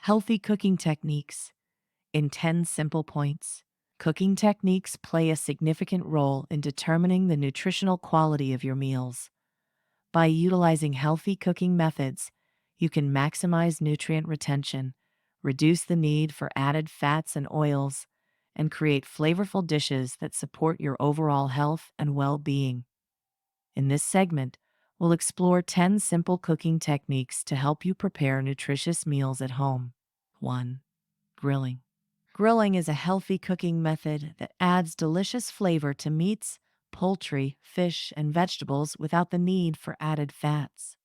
Healthy cooking techniques in 10 simple points. Cooking techniques play a significant role in determining the nutritional quality of your meals. By utilizing healthy cooking methods, you can maximize nutrient retention, reduce the need for added fats and oils, and create flavorful dishes that support your overall health and well being. In this segment, we'll explore 10 simple cooking techniques to help you prepare nutritious meals at home. 1. Grilling. Grilling is a healthy cooking method that adds delicious flavor to meats, poultry, fish, and vegetables without the need for added fats.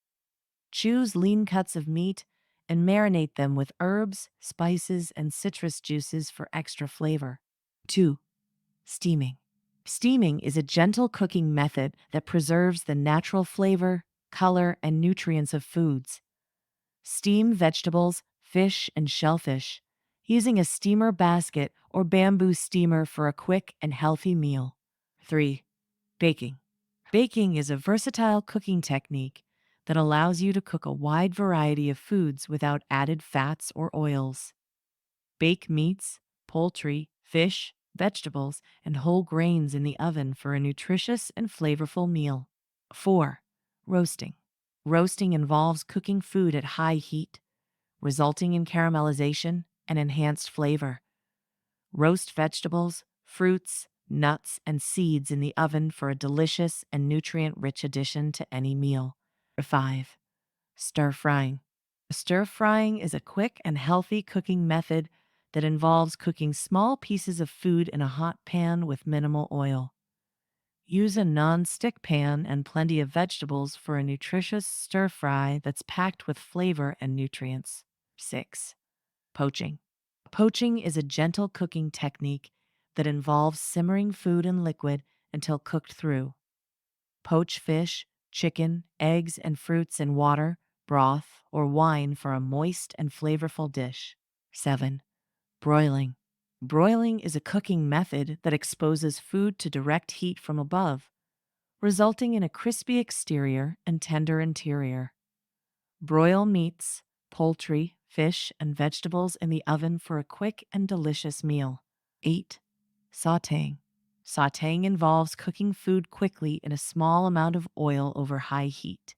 Choose lean cuts of meat and marinate them with herbs, spices, and citrus juices for extra flavor. 2. Steaming. Steaming is a gentle cooking method that preserves the natural flavor, color, and nutrients of foods. Steam vegetables, fish, and shellfish using a steamer basket or bamboo steamer for a quick and healthy meal. 3. Baking. Baking is a versatile cooking technique that allows you to cook a wide variety of foods without added fats or oils. Bake meats, poultry, fish, vegetables, and whole grains in the oven for a nutritious and flavorful meal. 4. Roasting. Roasting involves cooking food at high heat, resulting in caramelization and enhanced flavor. Roast vegetables, fruits, nuts, and seeds in the oven for a delicious and nutrient-rich addition to any meal. 5. Stir frying. Stir frying is a quick and healthy cooking method that involves cooking small pieces of food in a hot pan with minimal oil. Use a non-stick pan and plenty of vegetables for a nutritious stir fry that's packed with flavor and nutrients. 6. Poaching. Poaching is a gentle cooking technique that involves simmering food in liquid until cooked through. Poach fish, chicken, eggs, and fruits in water, broth, or wine for a moist and flavorful dish. 7. Broiling. Broiling is a cooking method that exposes food to direct heat from above, resulting in a crispy exterior and tender interior. Broil meats, poultry, fish, and vegetables in the oven for a quick and delicious meal. 8. Sautéing. Sautéing involves cooking food quickly in a small amount of oil over high heat.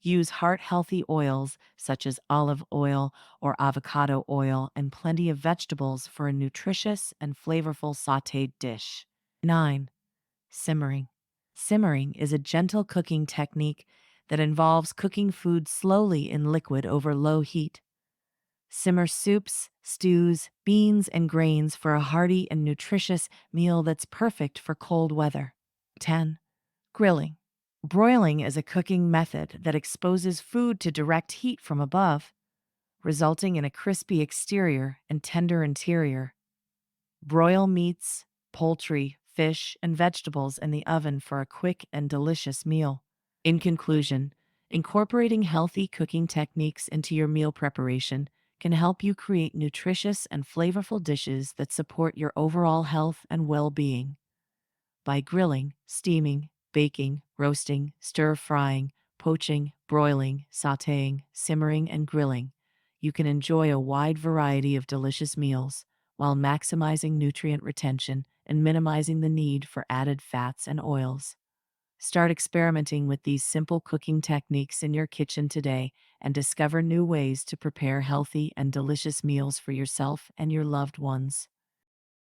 Use heart-healthy oils such as olive oil or avocado oil and plenty of vegetables for a nutritious and flavorful sautéed dish. 9. Simmering. Simmering is a gentle cooking technique that involves cooking food slowly in liquid over low heat. Simmer soups, stews, beans, and grains for a hearty and nutritious meal that's perfect for cold weather. 10. Grilling. Broiling is a cooking method that exposes food to direct heat from above, resulting in a crispy exterior and tender interior. Broil meats, poultry, fish, and vegetables in the oven for a quick and delicious meal. In conclusion, incorporating healthy cooking techniques into your meal preparation can help you create nutritious and flavorful dishes that support your overall health and well-being. By grilling, steaming, baking, roasting, stir-frying, poaching, broiling, sautéing, simmering, and grilling, you can enjoy a wide variety of delicious meals while maximizing nutrient retention and minimizing the need for added fats and oils. Start experimenting with these simple cooking techniques in your kitchen today and discover new ways to prepare healthy and delicious meals for yourself and your loved ones.